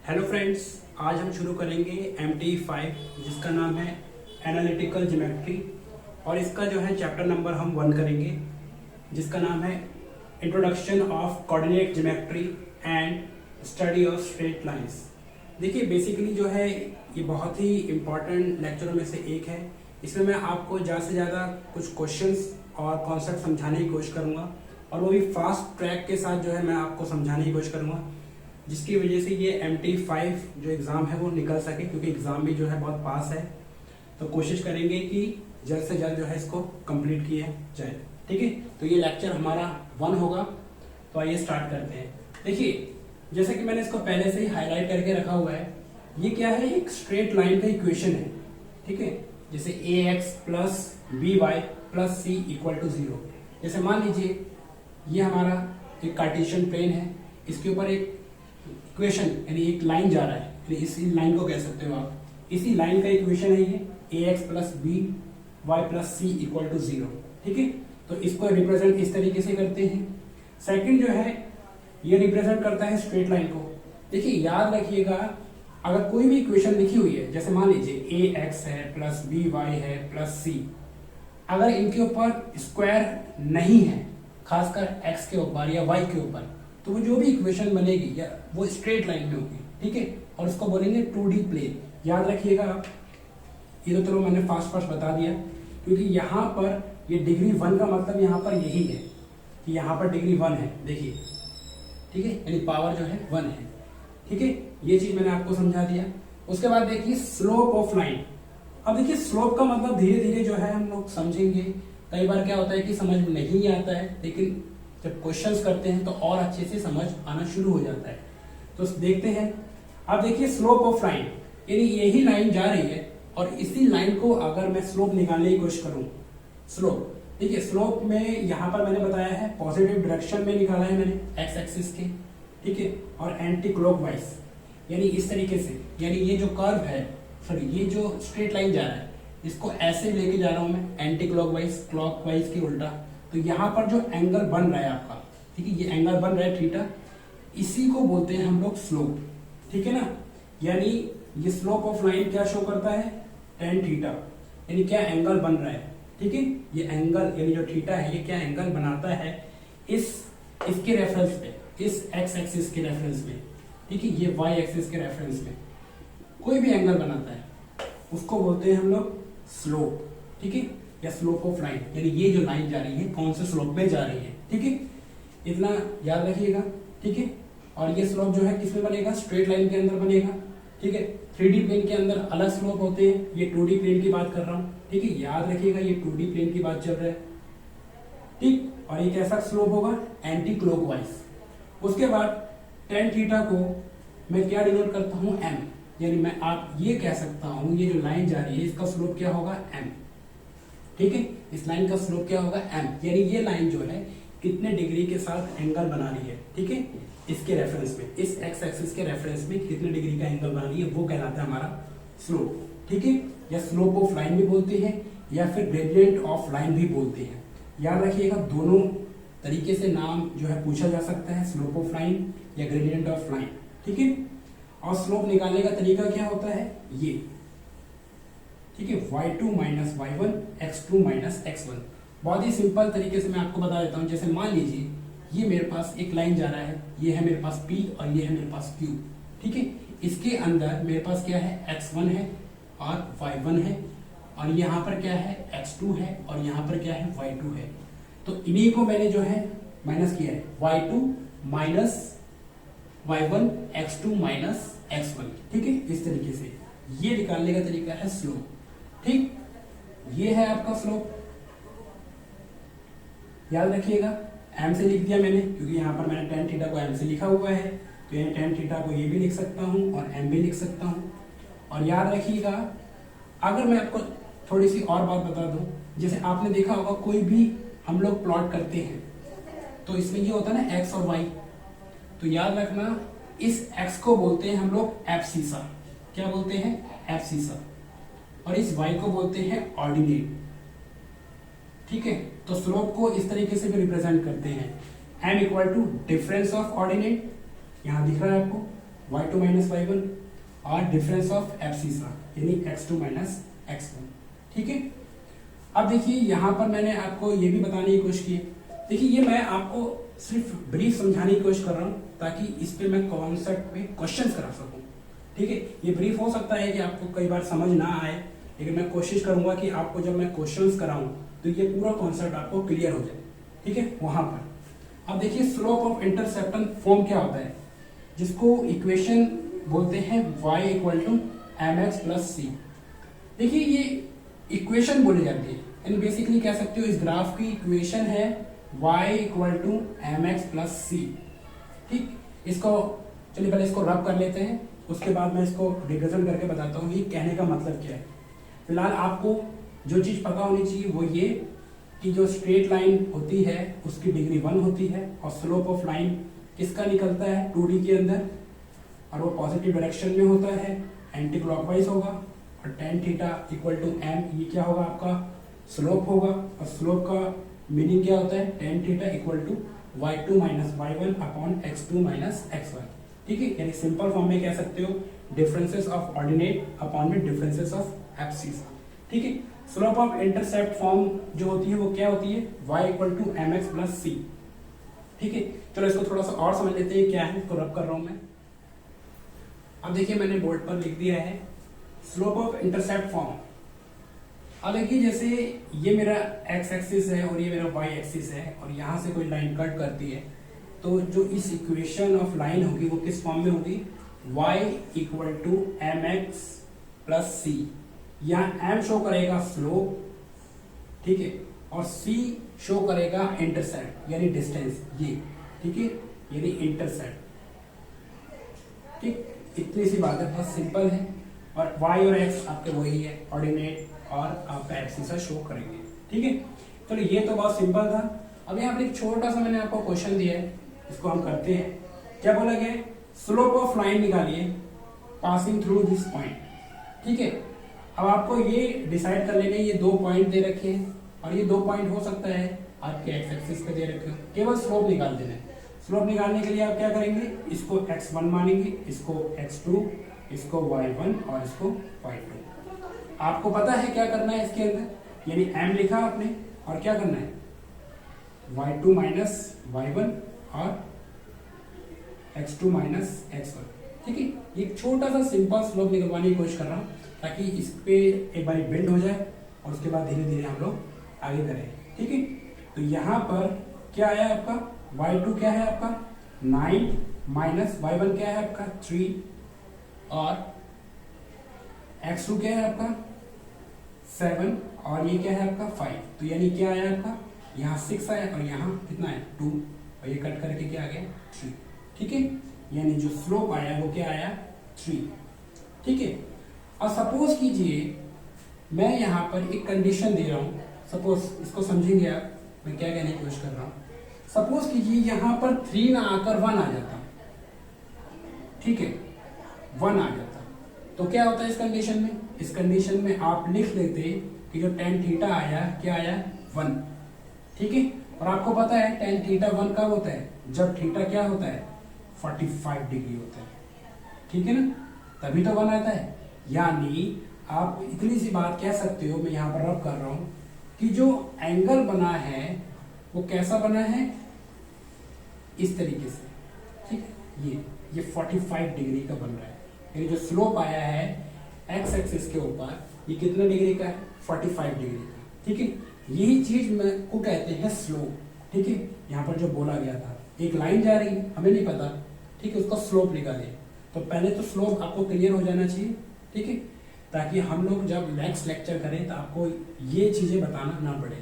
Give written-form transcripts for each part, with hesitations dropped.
Hello friends, आज हम शुरू करेंगे MT5 जिसका नाम है एनालिटिकल ज्योमेट्री। और इसका जो है चैप्टर नंबर हम 1 करेंगे जिसका नाम है introduction of coordinate geometry and study of straight lines. देखिए, बेसिकली जो है ये बहुत ही इम्पॉर्टेंट लेक्चरों में से एक है। इसमें मैं आपको ज़्यादा से ज़्यादा कुछ क्वेश्चंस और कॉन्सेप्ट समझाने की कोशिश करूँगा, और वो भी फास्ट ट्रैक के साथ जो है मैं आपको समझाने की कोशिश करूँगा, जिसकी वजह से ये MT5 जो एग्ज़ाम है वो निकल सके, क्योंकि एग्ज़ाम भी जो है बहुत पास है। तो कोशिश करेंगे कि जल्द से जल्द जो है इसको कंप्लीट किया जाए। ठीक है, तो ये लेक्चर हमारा 1 होगा। तो आइए स्टार्ट करते हैं। देखिए, जैसे कि मैंने इसको पहले से ही हाईलाइट करके रखा हुआ है, ये क्या है, एक स्ट्रेट लाइन का इक्वेशन है। ठीक है, जैसे ax plus by plus c equal to 0। जैसे मान लीजिए ये हमारा एक कार्टेशियन प्लेन है, इसके ऊपर एक इक्वेशन यानी एक लाइन जा रहा है, यानी इसी लाइन को कह सकते हो आप, इसी लाइन का इक्वेशन है ये ax plus B Y plus C equal to 0। ठीक है, तो इसको रिप्रेजेंट इस तरीके से करते हैं। सेकंड जो है ये रिप्रेजेंट करता है स्ट्रेट लाइन को। देखिए, याद रखिएगा, अगर कोई भी इक्वेशन लिखी हुई है, जैसे मान लीजिए ax है प्लस by है प्लस c, अगर इनके ऊपर स्क्वायर नहीं है, खासकर x के ऊपर या y के ऊपर, तो वो जो भी इक्वेशन बनेगी या वो स्ट्रेट लाइन में होगी। ठीक है, और उसको बोलेंगे 2D प्लेन। याद रखिएगा आप, ये तो चलो मैंने फास्ट बता दिया, क्योंकि यहाँ पर ये डिग्री 1 का मतलब यहाँ पर यही है कि यहाँ पर डिग्री 1 है। देखिए, ठीक है, यानी पावर जो है 1 है। ठीक है, ये चीज मैंने आपको समझा दिया। उसके बाद देखिए स्लोप ऑफ लाइन। अब देखिए, स्लोप का मतलब धीरे धीरे जो है हम लोग समझेंगे। कई बार क्या होता है कि समझ में नहीं आता है, लेकिन जब क्वेश्चंस करते हैं तो और अच्छे से समझ आना शुरू हो जाता है। तो देखते हैं। अब देखिए स्लोप ऑफ लाइन, यानी यही लाइन जा रही है और इसी लाइन को अगर मैं स्लोप निकालने की कोशिश करूं, स्लोप, देखिए स्लोप में यहाँ पर मैंने बताया है पॉजिटिव डायरेक्शन में निकाला है मैंने एक्स एक्सिस के। ठीक है, और एंटी क्लॉकवाइज, यानी इस तरीके से, यानी ये जो कर्व है, सॉरी ये जो स्ट्रेट लाइन जा रहा है, इसको ऐसे लेके जा रहा हूं मैं एंटी क्लॉकवाइज, क्लॉकवाइज की उल्टा। तो यहाँ पर जो एंगल बन रहा है आपका, ठीक है, ये एंगल बन रहा है थीटा, इसी को बोलते हैं हम लोग स्लोप। ठीक है ना, यानी ये स्लोप ऑफ लाइन क्या शो करता है, tan थीटा, यानी क्या एंगल बन रहा है। ठीक है, ये एंगल यानी जो थीटा है ये क्या एंगल बनाता है इसके रेफरेंस पे, इस एक्स एक्सिस के रेफरेंस में। ठीक है, ये वाई एक्सिस के रेफरेंस में कोई भी एंगल बनाता है उसको बोलते हैं हम लोग स्लोप। ठीक है, या स्लोप ऑफ लाइन, यानी ये जो लाइन जा रही है कौन से स्लोप में जा रही है। ठीक है, इतना याद रखिएगा। ठीक है, और ये स्लोप जो है किसमें बनेगा, स्ट्रेट लाइन के अंदर बनेगा। ठीक है, 3D प्लेन के अंदर अलग स्लोप होते हैं, ये 2D प्लेन की बात कर रहा हूं। ठीक है, याद रखिएगा ये 2D प्लेन की बात चल रहा है। ठीक, और ये कैसा स्लोप होगा, एंटी क्लॉकवाइज। उसके बाद tan थीटा को मैं क्या डिनोट करता हूं, m, यानी मैं आप ये कह सकता हूं ये जो लाइन जा रही है इसका स्लोप क्या होगा, m। ठीक है, इस लाइन का स्लोप क्या होगा, m, यानी ये लाइन जो है कितने डिग्री के साथ एंगल बना रही है। ठीक है, इसके रेफरेंस में, इस एक्स एक्सिस के रेफरेंस में कितने डिग्री का एंगल बना रही है, वो कहलाता है हमारा स्लोप। ठीक है, या स्लोप ऑफ लाइन भी बोलते हैं या फिर ग्रेडियंट ऑफ लाइन भी बोलते हैं। याद रखिएगा, दोनों तरीके से नाम जो है पूछा जा सकता है, स्लोप ऑफ लाइन या ग्रेडियंट ऑफ लाइन। ठीक है, और स्लोप निकालने का तरीका क्या होता है, ये। ठीक है, y2 minus y1 x2 minus x1। बहुत ही सिंपल तरीके से मैं आपको बता देता हूं। जैसे मान लीजिए ये मेरे पास एक लाइन जा रहा है, ये है मेरे पास P और ये है मेरे पास Q। ठीक है, इसके अंदर मेरे पास क्या है, x1 है और y1 है, और यहाँ पर क्या है, x2 है और यहाँ पर क्या है, y2 है। तो इन्हीं को मैंने जो है माइनस किया है, y2 minus y1 x2 minus x1। ठीक है, इस तरीके से ये निकालने का तरीका है स्लोप। ठीक, ये है आपका स्लोप। याद रखिएगा, m से लिख दिया मैंने, क्योंकि यहाँ पर मैंने tan थीटा को m से लिखा हुआ है, तो यहाँ tan थीटा को ये भी लिख सकता हूँ और m भी लिख सकता हूँ। और याद रखिएगा, अगर मैं आपको थोड़ी सी और बात बता दूं, जैसे आपने देखा होगा कोई भी हम लोग प्लॉट करते हैं तो इसमें ये होता है ना x और y, तो याद रखना इस x को बोलते हैं हम लोग एब्सिसा। क्या बोलते हैं, एब्सिसा। और इस y को बोलते हैं ऑर्डिनेट। ठीक है, तो स्लोप को इस तरीके से भी रिप्रेजेंट करते हैं, m equal to difference of ordinate, यहां दिख रहा है आपको, y2 माइनस y1 और डिफरेंस ऑफ एब्सिसा यानी x2 माइनस x1। ठीक है, अब देखिए यहाँ पर मैंने आपको ये भी बताने की कोशिश की। देखिए ये मैं आपको सिर्फ ब्रीफ समझाने की कोशिश कर रहा हूँ ताकि इस पे मैं कॉन्सेप्ट पे क्वेश्चंस करा सकूँ। ठीक है, ये ब्रीफ हो सकता है कि आपको कई बार समझ ना आए, लेकिन मैं कोशिश करूंगा कि आपको जब मैं क्वेश्चंस कराऊं तो ये पूरा कॉन्सेप्ट आपको क्लियर हो जाए। ठीक है, वहां पर अब देखिए स्लोप ऑफ इंटरसेप्टन फॉर्म क्या होता है, जिसको इक्वेशन बोलते हैं y equal to m x plus c. देखिए ये इक्वेशन बोली जाती है, यानी बेसिकली कह सकते हो इस ग्राफ की इक्वेशन है y equal to m x plus c. ठीक, इसको चलिए पहले इसको रब कर लेते हैं, उसके बाद मैं इसको रिप्रेजेंट करके बताता हूँ ये कहने का मतलब क्या है। फिलहाल आपको जो चीज़ पता होनी चाहिए वो ये कि जो स्ट्रेट लाइन होती है उसकी डिग्री 1 होती है और स्लोप ऑफ लाइन किसका निकलता है 2D के अंदर, और वो पॉजिटिव डायरेक्शन में होता है, एंटी क्लॉकवाइज होगा, और tan theta equal to m, ये क्या होगा आपका स्लोप होगा, और स्लोप का मीनिंग क्या होता है tan theta equal to y2 minus y1 upon x2 minus x1। ठीक है, यानी सिंपल फॉर्म में कह सकते हो डिफरेंसेस ऑफ ऑर्डिनेट अपॉन में डिफरेंसेस ऑफ एब्सिसा। ठीक है, स्लोप ऑफ इंटरसेप्ट फॉर्म जो होती है वो क्या होती है y equal to m x plus c. ठीक है, चलो इसको थोड़ा सा और समझ लेते हैं क्या है, इसको रब कर रहा हूं मैं। अब देखिए मैंने बोर्ड पर लिख दिया है स्लोप ऑफ इंटरसेप्ट फॉर्म। अब देखिए जैसे ये मेरा x एक्सिस है और ये मेरा y एक्सिस है, और यहाँ से कोई लाइन कट करती है, तो जो इस इक्वेशन ऑफ लाइन होगी वो किस फॉर्म में होगी y equal to m x plus c. यहाँ m शो करेगा स्लोप, ठीक है, और c शो करेगा इंटरसेप्ट यानी डिस्टेंस ये। ठीक है, यानी इंटरसेप्ट। ठीक, इतनी सी बात है, बहुत सिंपल है, और y और x आपके वही है ऑर्डिनेट, और आपका एब्सिसा शो करेंगे। ठीक है, चलो ये तो बहुत सिंपल था। अब यहाँ पर एक छोटा सा मैंने आपको क्वेश्चन दिया है, इसको हम करते हैं। क्या बोला गया है, स्लोप ऑफ लाइन निकालिए पासिंग थ्रू दिस पॉइंट। ठीक है, अब आपको ये डिसाइड कर लेना है, ये 2 पॉइंट दे रखे हैं, और ये 2 पॉइंट हो सकता है आपके एक्स एक्सिस पे दे रखे हो, केवल स्लोप निकाल देना है। स्लोप निकालने के लिए आप क्या करेंगे, इसको x1 मानेंगे, इसको x2, इसको y1 और इसको y2। आपको पता है क्या करना है इसके अंदर, यानी m लिखा आपने, और क्या करना है y2 माइनस y1 और x2 माइनस x1। ठीक है, एक छोटा सा सिंपल स्लोप निकलवाने की कोशिश कर रहा हूँ ताकि इस पे एक बार बिल्ड हो जाए, और उसके बाद धीरे धीरे हम लोग आगे करें। ठीक है, तो यहाँ पर क्या आया आपका y2 क्या है आपका 9 माइनस y1 क्या है आपका 3, और x2 क्या है आपका 7, और ये क्या है आपका 5। तो यानी क्या आया आपका यहाँ 6 आया, और यहाँ कितना है 2, और ये कट करके क्या आ गया 3। ठीक है, यानी जो स्लोप आया वो क्या आया 3। ठीक है, और सपोज कीजिए मैं यहाँ पर एक कंडीशन दे रहा हूँ, सपोज इसको समझेंगे आप मैं क्या कहने की कोशिश कर रहा हूँ। सपोज कीजिए यहाँ पर 3 ना आकर 1 आ जाता, ठीक है 1 आ जाता, तो क्या होता है इस कंडीशन में, इस कंडीशन में आप लिख लेते कि जो tan थीटा आया क्या आया 1। ठीक है, और आपको पता है tan थीटा 1 कब होता है, जब थीटा क्या होता है 45 डिग्री होता है। ठीक है ना, तभी तो 1 आता है। यानी आप इतनी सी बात कह सकते हो, मैं यहाँ पर रब कर रहा हूँ कि जो एंगल बना है वो कैसा बना है इस तरीके से। ठीक है, ये 45 डिग्री का बन रहा है, यानी जो स्लोप आया है एक्स एक्सिस के ऊपर ये कितने डिग्री का है 45 डिग्री का। ठीक है, यही चीज मैं को कहते हैं स्लोप। ठीक है, यहाँ पर जो बोला गया था एक लाइन जा रही है हमें नहीं पता, ठीक है, उसका स्लोप निकालिए। तो पहले तो स्लोप आपको क्लियर हो जाना चाहिए, ठीक है, ताकि हम लोग जब नेक्स्ट लेक्चर करें तो आपको ये चीजें बताना ना पड़े।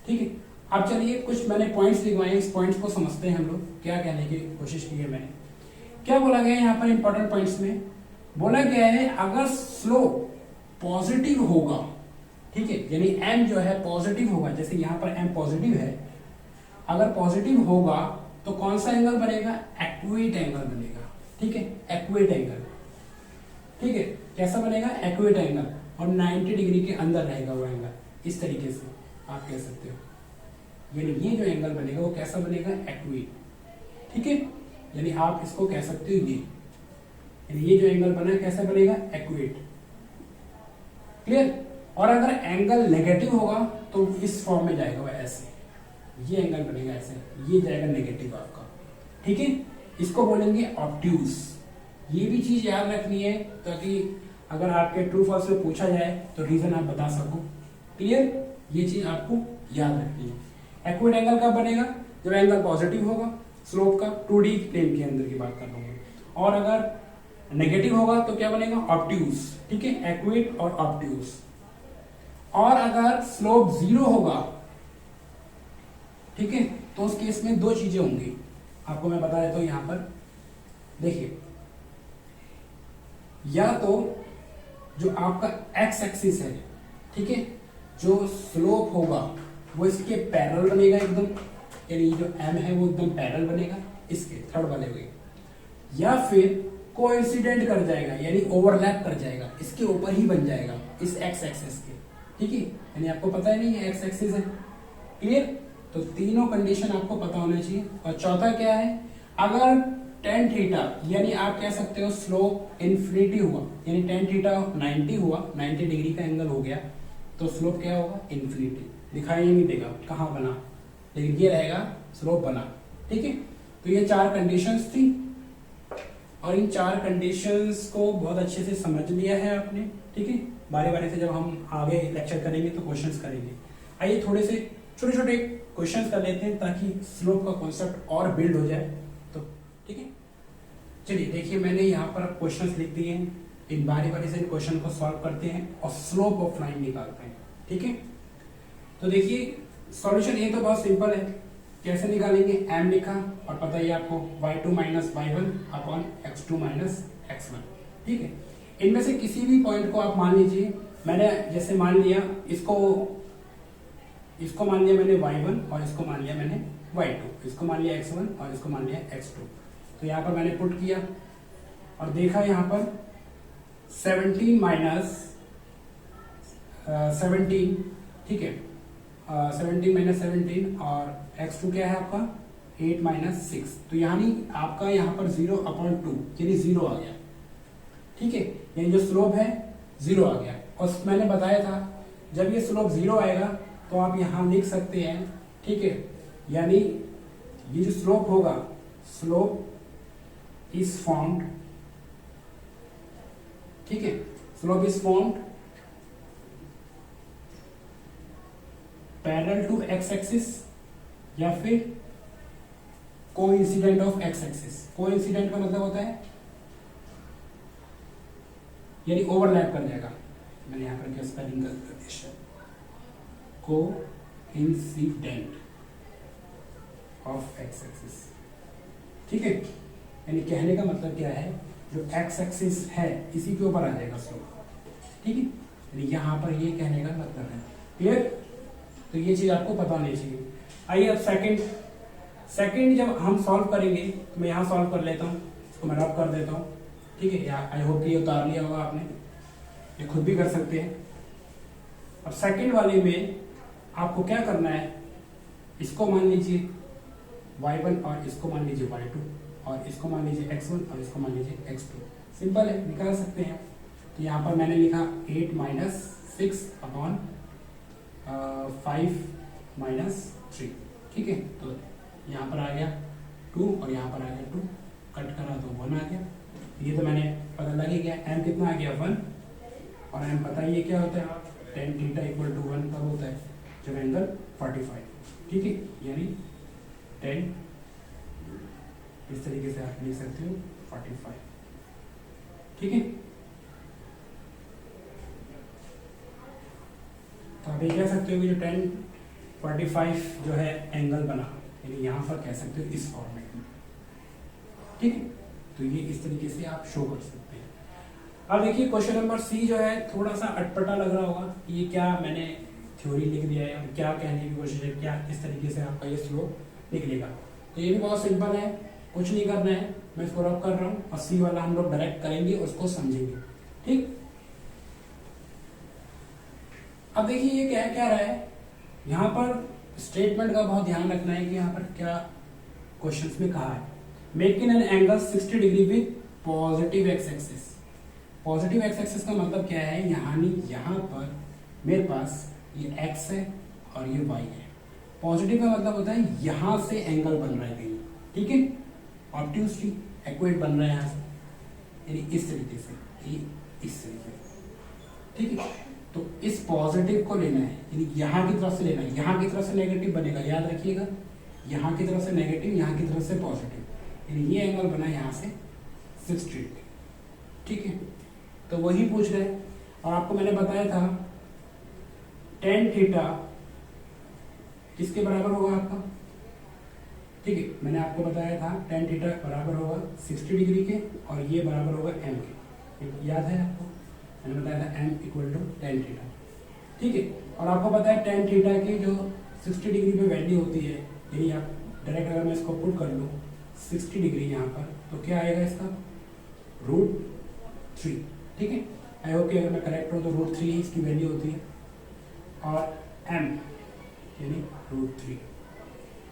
ठीक है, अब चलिए कुछ मैंने पॉइंट्स लिखवाए, इस पॉइंट्स को समझते हैं हम लोग क्या कहने की कोशिश की है मैंने। क्या बोला गया है यहाँ पर इंपॉर्टेंट पॉइंट्स में, बोला गया है अगर स्लोप पॉजिटिव होगा, ठीक है, यानी m जो है पॉजिटिव होगा, जैसे यहाँ पर m पॉजिटिव है, अगर पॉजिटिव होगा तो कौन सा एंगल बनेगा, एक्यूट एंगल बनेगा। ठीक है, एक्यूट एंगल, ठीक है, कैसा बनेगा एक्यूट एंगल, और 90 डिग्री के अंदर रहेगा वो एंगल, इस तरीके से आप कह सकते हो। यानी ये जो एंगल बनेगा वो कैसा बनेगा एक्यूट। ठीक है, यानी आप इसको कह सकते हो ये। यानी ये जो एंगल बना है कैसा बनेगा, एक्यूरेट। क्लियर। और अगर एंगल नेगेटिव होगा तो इस फॉर्म में जाएगा वह ऐसे, ये एंगल बनेगा ऐसे, ये जाएगा नेगेटिव आपका। ठीक है, इसको बोलेंगे ऑब्ट्यूज। ये भी चीज याद रखनी है ताकि अगर आपके ट्रू फॉल्स में पूछा जाए तो रीजन आप बता सको। क्लियर, ये चीज आपको याद रखनी है। एक्यूरेट एंगल कब बनेगा, जब एंगल पॉजिटिव होगा स्लोप का, 2D प्लेन के अंदर की बात कर रहा हूं। और अगर नेगेटिव होगा तो क्या बनेगा, ऑब्ट्यूज। ठीक है, एक्यूरेट और ऑब्ट्यूज। और अगर स्लोप 0 होगा, ठीक है, तो उस केस में दो चीजें होंगी, आपको मैं बता देता हूं यहां पर। देखिए, या तो जो आपका एक्स एक्सिस है, ठीक है, जो स्लोप होगा वो इसके पैरेलल बनेगा एकदम, यानी जो एम है वो एकदम पैरेलल बनेगा इसके थर्ड वाले में, या फिर कोइंसिडेंट कर जाएगा यानी ओवरलैप कर जाएगा, इसके ऊपर ही बन जाएगा इस एक्स एक्सिस के। ठीक है, यानी आपको पता है नहीं है एक्स एक्सिस है। क्लियर, तो तीनों कंडीशन आपको पता होना चाहिए। और चौथा क्या है, अगर टेन थीटा यानी आप कह सकते हो स्लोप इन्फिनिटी हुआ, यानी टेन थीटा 90 हुआ, 90 डिग्री का एंगल हो गया, तो स्लोप क्या होगा, इन्फिनिटी। दिखाई नहीं देगा कहाँ बना, लेकिन ये रहेगा स्लोप बना। ठीक है, तो ये 4 कंडीशंस थी और इन 4 कंडीशंस को बहुत अच्छे से समझ लिया है आपने। ठीक है, बारी बारी से जब हम आगे लेक्चर करेंगे तो क्वेश्चंस करेंगे। आइए थोड़े से छोटे छोटे क्वेश्चंस कर लेते हैं ताकि स्लोप का कॉन्सेप्ट और बिल्ड हो जाए। तो ठीक है, चलिए देखिए, मैंने यहाँ पर क्वेश्चंस लिख दिए हैं, इन बारी बारी से इन क्वेश्चन को सॉल्व करते हैं और स्लोप ऑफ लाइन निकालते हैं। ठीक है, तो देखिए सॉल्यूशन ये तो बहुत सिंपल है, कैसे निकालेंगे, m लिखा और पता ही आपको y2 minus y1 upon x2 minus x1। ठीक है, इनमें से किसी भी पॉइंट को आप मान लीजिए, मैंने जैसे मान लिया इसको मान लिया मैंने y1 और इसको मान लिया मैंने y2, इसको मान लिया x1 और इसको मान लिया x2। तो यहाँ पर मैंने पुट किया और देखा यहाँ पर 17 माइनस 17, ठीक है, 17 माइनस 17 और x2 क्या है आपका 8 माइनस 6, तो यानी आपका यहाँ पर 0/2 यानी 0 आ गया। ठीक है, यानी जो स्लोप है 0 आ गया। और मैंने बताया था जब ये स्लोप 0 आएगा तो आप यहाँ लिख सकते हैं, ठीक है, यानी ये जो स्लोप होगा, स्लोप इज फॉर्म्ड, ठीक है, slope is formed parallel to X axis या फिर coincident of X axis. Coincident का मतलब होता है यानी ओवरलैप कर जाएगा, मैंने यहां पर क्या स्पेलिंग कर दिया, कोइंसिडेंट ऑफ एक्स एक्सिस। ठीक है, यानी कहने का मतलब क्या है, जो एक्स एक्सिस है इसी के ऊपर आ जाएगा स्लोप। ठीक है, यानी यहां पर ये कहने का मतलब है। क्लियर, तो ये चीज आपको पता होनी चाहिए। आइए अब सेकंड जब हम सॉल्व करेंगे तो मैं यहाँ सॉल्व कर लेता हूँ, इसको मैं रब कर देता हूँ। ठीक है, आई होप कि ये उतार लिया होगा आपने, ये खुद भी कर सकते हैं। अब सेकंड वाले में आपको क्या करना है, इसको मान लीजिए y1 और इसको मान लीजिए y2 और इसको मान लीजिए x1 और इसको मान लीजिए x2। सिंपल है, निकाल सकते हैं। तो यहाँ पर मैंने लिखा 8 माइनस 6 अपॉन 5 माइनस 3। ठीक है, तो यहाँ पर आ गया 2 और यहाँ पर आ गया 2, कट करा तो 1 आ गया। ये तो मैंने पता लग ही गया, m कितना आ गया 1, और m पता ही है क्या होता है, tan थीटा इक्वल टू 1 कब होता है, जब एंगल 45। ठीक है, यानी 10 इस तरीके से आप लिख सकते हो 45। ठीक है, तो आप ये कह सकते हो कि जो 1045 जो है एंगल बना, यानी यहां पर कह सकते हो इस फॉर्मेट में। ठीक है, तो ये इस तरीके से आप शो कर सकते हैं। अब देखिए क्वेश्चन नंबर सी जो है थोड़ा सा अटपटा लग रहा होगा कि ये क्या मैंने थ्योरी लिख दिया है और क्या कहने की कोशिश है, क्या किस तरीके से आपका ये स्लोप निकलेगा। तो ये भी बहुत सिंपल है, कुछ नहीं करना है, मैं इसको रब कर रहा हूँ और सी वाला हम लोग डायरेक्ट करेंगे, उसको समझेंगे। ठीक, अब देखिए ये क्या कह रहा है, यहाँ पर स्टेटमेंट का बहुत ध्यान रखना है कि यहाँ पर क्या क्वेश्चंस में कहा है। Make in an angle 60 degree with positive x axis. Positive x axis का मतलब क्या है, यहाँ पर मेरे पास ये एक्स है और ये वाई है। पॉजिटिव का मतलब होता है यहाँ से एंगल बन रहा है कहीं, ठीक है, ऑब्ट्यूसली एक्वेट बन रहा है यहाँ से, यानी इस तरीके से, ये इस तरीके से, ठीक है। तो इस पॉजिटिव को लेना है, यानी यहाँ की तरफ से लेना है, यहाँ की तरफ से नेगेटिव बनेगा, याद रखिएगा, यहाँ की तरफ से नेगेटिव, यहाँ की तरफ से पॉजिटिव, यानी ये एंगल बना यहाँ से 60 डिग्री, ठीक है। तो वही पूछ रहे हैं, और आपको मैंने बताया था tan थीटा किसके बराबर होगा आपका, ठीक है, मैंने आपको बताया था tan थीटा बराबर होगा 60 डिग्री के, और ये बराबर होगा m के, याद है आपको, मैंने बताया था m equal to tan theta, ठीक है। और आपको पता है tan थीटा की जो 60 डिग्री पे वैल्यू होती है, यानी आप डायरेक्ट अगर मैं इसको पुट कर लूँ 60 डिग्री यहाँ पर, तो क्या आएगा इसका √3, ठीक है। आई होप कि अगर मैं करेक्ट हूँ तो √3 इसकी वैल्यू होती है, और m यानी √3,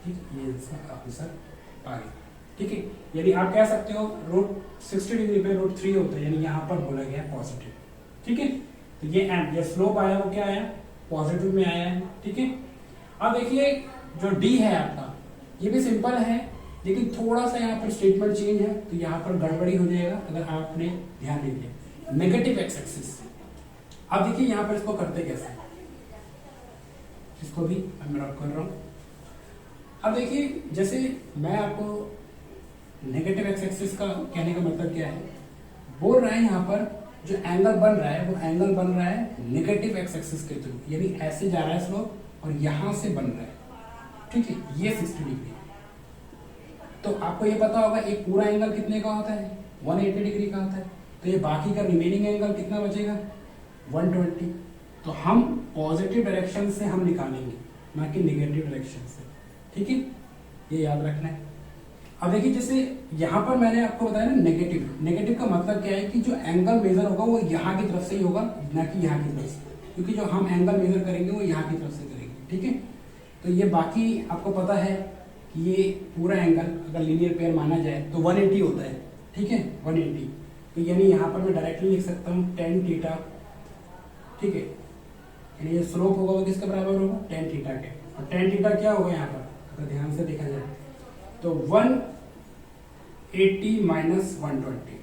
ठीक, ये इसका आंसर आ गया, ठीक है। यानी आप कह सकते हो √60 डिग्री पे √3 होता है, यानी यहाँ पर बोला गया पॉजिटिव, ठीक है। तो ये m, ये स्लोप आया वो क्या आया, पॉजिटिव में आया है, ठीक है। अब देखिए जो d है आपका, ये भी सिंपल है, लेकिन थोड़ा सा यहाँ पर स्टेटमेंट चेंज है, तो यहाँ पर गड़बड़ी हो जाएगा अगर आपने ध्यान नहीं दिया। नेगेटिव एक्स एक्सिस, अब देखिए यहाँ पर इसको करते कैसे, इसको भी मैं रब कर रहा हूँ। अब देखिए जैसे मैं आपको नेगेटिव एक्स एक्सिस का कहने का मतलब क्या है, बोल रहा है यहाँ पर जो एंगल बन रहा है वो एंगल बन रहा है नेगेटिव एक्स एक्सिस के थ्रू, यानी ऐसे जा रहा है स्लोप और यहाँ से बन रहा है, ठीक है, ये 60 डिग्री। तो आपको ये पता होगा एक पूरा एंगल कितने का होता है, 180 डिग्री का होता है, तो ये बाकी का रिमेनिंग एंगल कितना बचेगा, 120। तो हम पॉजिटिव डायरेक्शन से हम निकालेंगे, ना कि नेगेटिव डायरेक्शन से, ठीक है, ये याद रखना है। अब देखिए जैसे यहाँ पर मैंने आपको बताया ना नेगेटिव, नेगेटिव का मतलब क्या है कि जो एंगल मेजर होगा वो यहाँ की तरफ से ही होगा, ना कि यहाँ की तरफ से, क्योंकि जो हम एंगल मेजर करेंगे वो यहाँ की तरफ से करेंगे, ठीक है। तो ये बाकी आपको पता है कि ये पूरा एंगल अगर लीनियर पेयर माना जाए तो 180 होता है, ठीक है, 180। तो यानी यहाँ पर मैं डायरेक्टली लिख सकता हूँ tan थीटा, ठीक है, यानी ये स्लोप होगा वो किसके बराबर होगा, tan थीटा के, और tan थीटा क्या होगा यहाँ पर अगर ध्यान से देखा जाए तो 180 माइनस 120,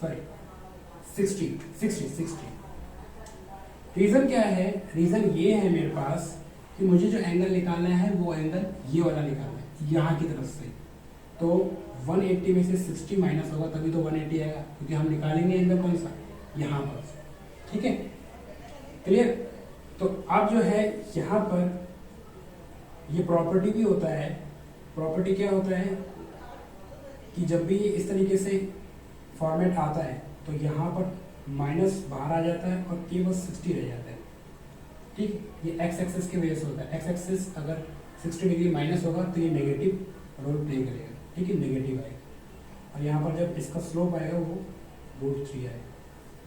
सॉरी 60। रीजन क्या है, रीजन ये है मेरे पास कि मुझे जो एंगल निकालना है वो एंगल ये वाला निकालना है, यहाँ की तरफ से। तो 180 में से 60 माइनस होगा तभी तो 180 आएगा, क्योंकि हम निकालेंगे एंगल कौन सा, यहाँ पर, ठीक है, क्लियर। तो अब जो है यहाँ पर ये प्रॉपर्टी भी होता है, प्रॉपर्टी क्या होता है कि जब भी इस तरीके से फॉर्मेट आता है तो यहाँ पर माइनस बाहर आ जाता है और केवल 60 रह जाता है, ठीक, ये एक्स एक्सिस की वजह से होता है। एक्स एक्सिस अगर 60 डिग्री माइनस होगा तो ये नेगेटिव रोल प्ले करेगा, ठीक है, नेगेटिव आएगा, और यहाँ पर जब इसका स्लोप आएगा वो √3 आएगा,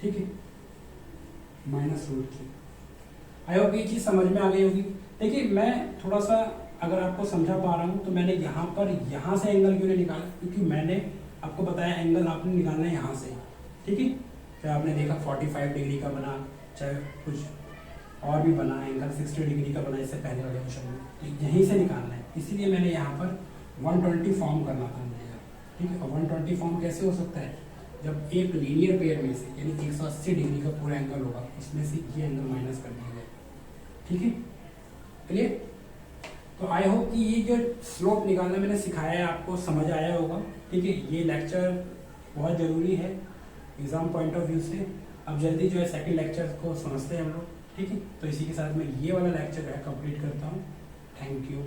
ठीक है, -√3। आई होप ये चीज़ समझ में आ गई होगी। देखिए मैं थोड़ा सा अगर आपको समझा पा रहा हूँ तो मैंने यहाँ पर यहाँ से एंगल क्यों नहीं निकाला, क्योंकि मैंने आपको बताया एंगल आपने निकालना है यहाँ से, ठीक है, चाहे आपने देखा 45 डिग्री का बना, चाहे कुछ और भी बना, एंगल 60 डिग्री का बना इससे पहले वाले क्वेश्चन में, तो यहीं से निकालना है, इसीलिए मैंने यहाँ पर 120 फॉर्म करना था मुझे, ठीक है। और 120 फॉर्म कैसे हो सकता है, जब एक लीनियर पेयर में से यानी 180 डिग्री का पूरा एंगल होगा उसमें से ये एंगल माइनस कर दिया जाए, ठीक है, क्लियर। तो आई होप कि ये जो स्लोप निकालना मैंने सिखाया है आपको समझ आया होगा, ठीक है। ये लेक्चर बहुत ज़रूरी है एग्ज़ाम पॉइंट ऑफ व्यू से। अब जल्दी जो है सेकंड लेक्चर को समझते हैं हम लोग, ठीक है। तो इसी के साथ मैं ये वाला लेक्चर जो है कंप्लीट करता हूँ। Thank you.